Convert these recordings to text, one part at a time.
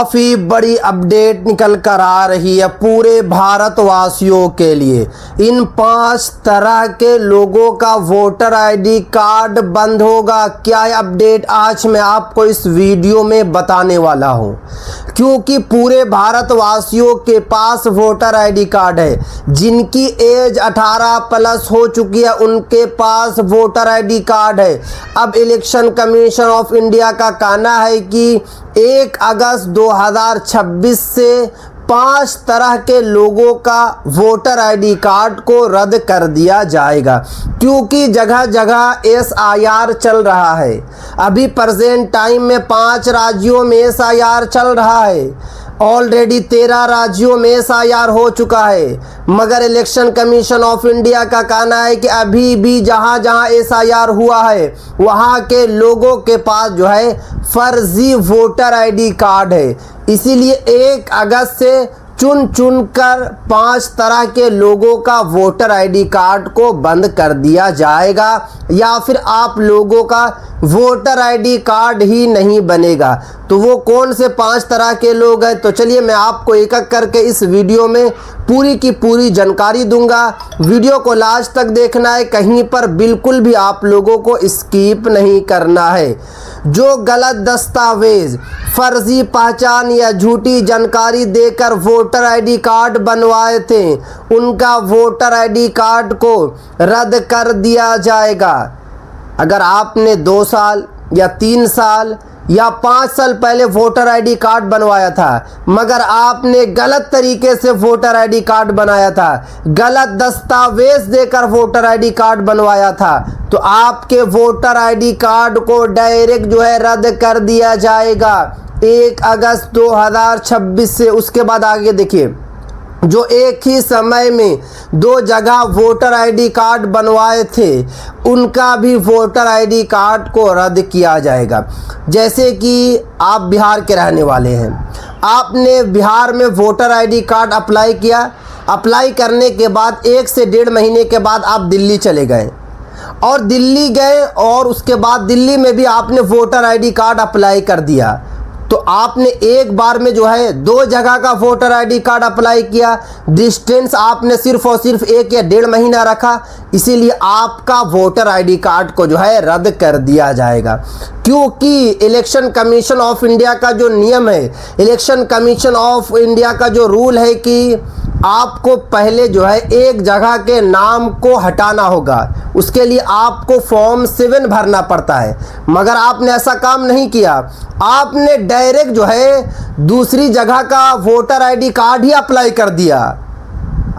काफ़ी बड़ी अपडेट निकल कर आ रही है पूरे भारतवासियों के लिए। इन 5 तरह के लोगों का वोटर आईडी कार्ड बंद होगा। क्या है अपडेट, आज मैं आपको इस वीडियो में बताने वाला हूं, क्योंकि पूरे भारतवासियों के पास वोटर आईडी कार्ड है। जिनकी एज 18 प्लस हो चुकी है उनके पास वोटर आईडी कार्ड है। अब इलेक्शन कमीशन ऑफ इंडिया का कहना है कि 1 अगस्त 2026 से 5 तरह के लोगों का वोटर आईडी कार्ड को रद्द कर दिया जाएगा, क्योंकि जगह जगह SIR चल रहा है। अभी प्रेजेंट टाइम में 5 राज्यों में SIR चल रहा है। ऑलरेडी 13 राज्यों में SIR हो चुका है, मगर इलेक्शन कमीशन ऑफ इंडिया का कहना है कि अभी भी जहां जहां SIR हुआ है वहां के लोगों के पास जो है फर्जी वोटर आईडी कार्ड है। इसीलिए 1 अगस्त से चुन कर 5 तरह के लोगों का वोटर आईडी कार्ड को बंद कर दिया जाएगा, या फिर आप लोगों का वोटर आईडी कार्ड ही नहीं बनेगा। तो वो कौन से 5 तरह के लोग हैं, तो चलिए मैं आपको एक एक करके इस वीडियो में पूरी की पूरी जानकारी दूंगा। वीडियो को लास्ट तक देखना है, कहीं पर बिल्कुल भी आप लोगों को स्किप नहीं करना है। जो गलत दस्तावेज, फर्जी पहचान या झूठी जानकारी देकर वोटर आईडी कार्ड बनवाए थे उनका वोटर आईडी कार्ड को रद्द कर दिया जाएगा। अगर आपने 2 साल या 3 साल या 5 साल पहले वोटर आईडी कार्ड बनवाया था, मगर आपने गलत तरीके से वोटर आईडी कार्ड बनाया था, गलत दस्तावेज देकर वोटर आईडी कार्ड बनवाया था, तो आपके वोटर आईडी कार्ड को डायरेक्ट जो है रद्द कर दिया जाएगा 1 अगस्त 2026 से। उसके बाद आगे देखिए, जो एक ही समय में 2 जगह वोटर आईडी कार्ड बनवाए थे उनका भी वोटर आईडी कार्ड को रद्द किया जाएगा। जैसे कि आप बिहार के रहने वाले हैं, आपने बिहार में वोटर आईडी कार्ड अप्लाई किया, अप्लाई करने के बाद 1 से 1.5 महीने के बाद आप दिल्ली चले गए और दिल्ली गए और उसके बाद दिल्ली में भी आपने वोटर आईडी कार्ड अप्लाई कर दिया। तो आपने एक बार में जो है 2 जगह का वोटर आईडी कार्ड अप्लाई किया, डिस्टेंस आपने सिर्फ और सिर्फ 1 या 1.5 महीना रखा, इसीलिए आपका वोटर आईडी कार्ड को जो है रद्द कर दिया जाएगा। क्योंकि इलेक्शन कमीशन ऑफ इंडिया का जो नियम है, इलेक्शन कमीशन ऑफ इंडिया का जो रूल है कि आपको पहले जो है एक जगह के नाम को हटाना होगा, उसके लिए आपको फॉर्म 7 भरना पड़ता है, मगर आपने ऐसा काम नहीं किया। आपने डायरेक्ट जो है दूसरी जगह का वोटर आईडी कार्ड ही अप्लाई कर दिया।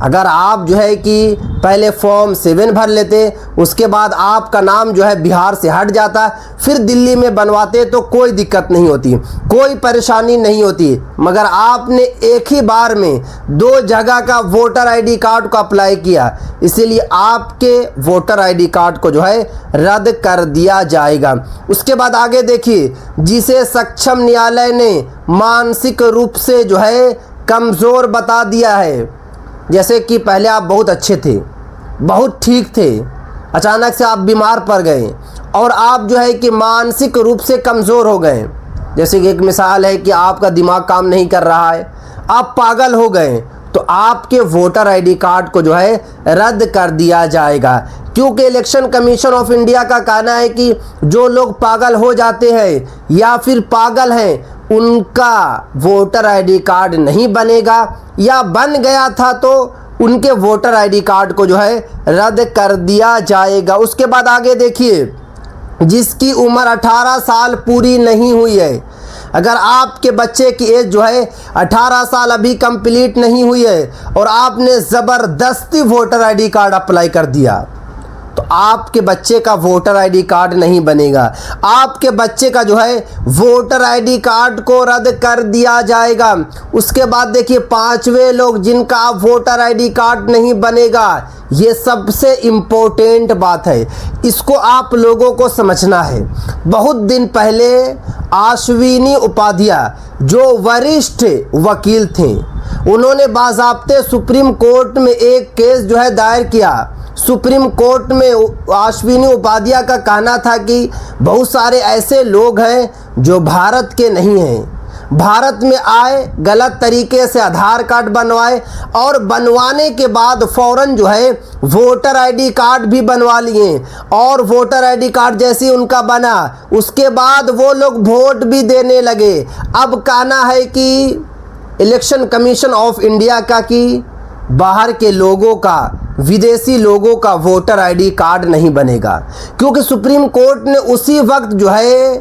अगर आप जो है कि पहले फॉर्म 7 भर लेते, उसके बाद आपका नाम जो है बिहार से हट जाता, फिर दिल्ली में बनवाते, तो कोई दिक्कत नहीं होती, कोई परेशानी नहीं होती। मगर आपने एक ही बार में 2 जगह का वोटर आईडी कार्ड को अप्लाई किया, इसीलिए आपके वोटर आईडी कार्ड को जो है रद्द कर दिया जाएगा। उसके बाद आगे देखिए, जिसे सक्षम न्यायालय ने मानसिक रूप से जो है कमज़ोर बता दिया है। जैसे कि पहले आप बहुत अच्छे थे, बहुत ठीक थे, अचानक से आप बीमार पड़ गए और आप जो है कि मानसिक रूप से कमज़ोर हो गए। जैसे कि एक मिसाल है कि आपका दिमाग काम नहीं कर रहा है, आप पागल हो गए, तो आपके वोटर आईडी कार्ड को जो है रद्द कर दिया जाएगा। क्योंकि इलेक्शन कमीशन ऑफ इंडिया का कहना है कि जो लोग पागल हो जाते हैं या फिर पागल हैं उनका वोटर आईडी कार्ड नहीं बनेगा, या बन गया था तो उनके वोटर आईडी कार्ड को जो है रद्द कर दिया जाएगा। उसके बाद आगे देखिए, जिसकी उम्र 18 साल पूरी नहीं हुई है, अगर आपके बच्चे की एज जो है 18 साल अभी कंप्लीट नहीं हुई है और आपने ज़बरदस्ती वोटर आईडी कार्ड अप्लाई कर दिया, तो आपके बच्चे का वोटर आईडी कार्ड नहीं बनेगा। आपके बच्चे का जो है वोटर आईडी कार्ड को रद्द कर दिया जाएगा। उसके बाद देखिए, 5वें लोग जिनका वोटर आईडी कार्ड नहीं बनेगा, ये सबसे इम्पोर्टेंट बात है, इसको आप लोगों को समझना है। बहुत दिन पहले अश्विनी उपाध्याय जो वरिष्ठ वकील थे, उन्होंने बाज़ाब्ते सुप्रीम कोर्ट में एक केस जो है दायर किया। सुप्रीम कोर्ट में अश्विनी उपाध्याय का कहना था कि बहुत सारे ऐसे लोग हैं जो भारत के नहीं हैं, भारत में आए, गलत तरीके से आधार कार्ड बनवाए और बनवाने के बाद फ़ौरन जो है वोटर आईडी कार्ड भी बनवा लिए। और वोटर आईडी कार्ड जैसे ही उनका बना उसके बाद वो लोग वोट भी देने लगे। अब कहना है कि इलेक्शन कमीशन ऑफ इंडिया का कि बाहर के लोगों का, विदेशी लोगों का वोटर आईडी कार्ड नहीं बनेगा, क्योंकि सुप्रीम कोर्ट ने उसी वक्त जो है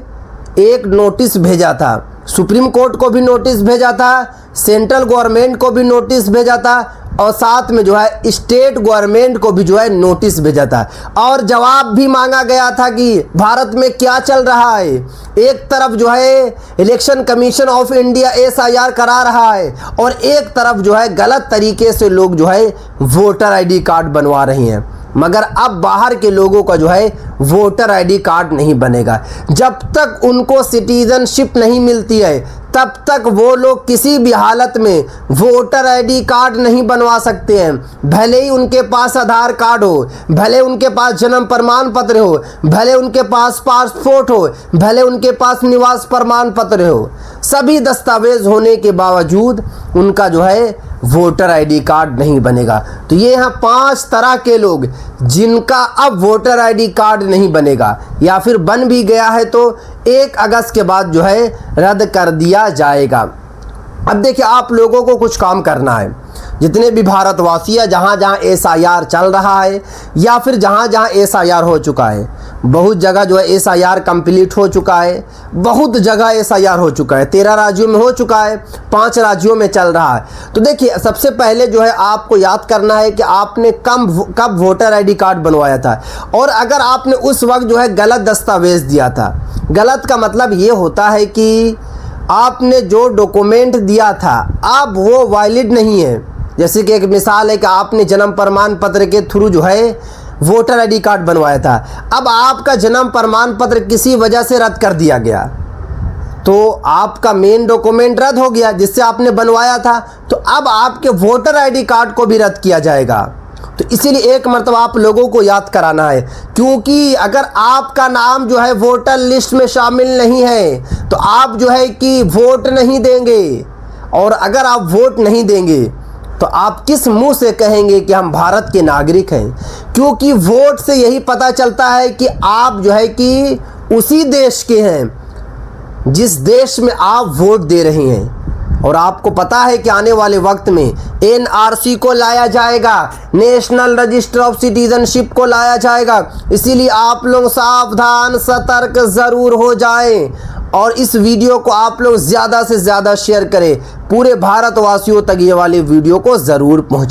एक नोटिस भेजा था। सुप्रीम कोर्ट को भी नोटिस भेजा था, सेंट्रल गवर्नमेंट को भी नोटिस भेजा था और साथ में जो है स्टेट गवर्नमेंट को भी जो है नोटिस भेजा था। और जवाब भी मांगा गया था कि भारत में क्या चल रहा है। एक तरफ जो है election commission of India SIR करा रहा है और एक तरफ जो है गलत तरीके से लोग जो है वोटर आईडी कार्ड बनवा रहे हैं। मगर अब बाहर के लोगों का जो है वोटर आईडी कार्ड नहीं बनेगा। जब तक उनको सिटीजनशिप नहीं मिलती है तब तक वो लोग किसी भी हालत में वोटर आईडी कार्ड नहीं बनवा सकते हैं। भले ही उनके पास आधार कार्ड हो, भले उनके पास जन्म प्रमाण पत्र हो, भले उनके पास पासपोर्ट हो, भले उनके पास निवास प्रमाण पत्र हो, सभी दस्तावेज होने के बावजूद उनका जो है वोटर आईडी कार्ड नहीं बनेगा। तो ये यहाँ 5 तरह के लोग जिनका अब वोटर आईडी कार्ड नहीं बनेगा या फिर बन भी गया है तो 1 अगस्त के बाद जो है रद्द कर दिया जाएगा। अब देखिए, आप लोगों को कुछ काम करना है। जितने भी भारतवासी हैं, जहाँ जहाँ SIR चल रहा है या फिर जहाँ जहाँ SIR हो चुका है, बहुत जगह जो है SIR कंप्लीट हो चुका है, बहुत जगह SIR हो चुका है, 13 राज्यों में हो चुका है, 5 राज्यों में चल रहा है। तो देखिए, सबसे पहले जो है आपको याद करना है कि आपने कब वोटर आईडी कार्ड बनवाया था। और अगर आपने उस वक्त जो है गलत दस्तावेज़ दिया था, गलत का मतलब ये होता है कि आपने जो डॉक्यूमेंट दिया था अब वो वैलिड नहीं है। जैसे कि एक मिसाल है कि आपने जन्म प्रमाण पत्र के थ्रू जो है वोटर आईडी कार्ड बनवाया था, अब आपका जन्म प्रमाण पत्र किसी वजह से रद्द कर दिया गया तो आपका मेन डॉक्यूमेंट रद्द हो गया जिससे आपने बनवाया था, तो अब आपके वोटर आईडी कार्ड को भी रद्द किया जाएगा। तो इसीलिए एक मरतबा आप लोगों को याद कराना है, क्योंकि अगर आपका नाम जो है वोटर लिस्ट में शामिल नहीं है तो आप जो है कि वोट नहीं देंगे। और अगर आप वोट नहीं देंगे तो आप किस मुंह से कहेंगे कि हम भारत के नागरिक हैं? क्योंकि वोट से यही पता चलता है कि आप जो है कि उसी देश के हैं जिस देश में आप वोट दे रहे हैं। और आपको पता है कि आने वाले वक्त में NRC को लाया जाएगा, नेशनल रजिस्टर ऑफ सिटीजनशिप को लाया जाएगा। इसीलिए आप लोग सावधान, सतर्क ज़रूर हो जाएं और इस वीडियो को आप लोग ज़्यादा से ज़्यादा शेयर करें। पूरे भारतवासियों तक ये वाली वीडियो को ज़रूर पहुँचाएं।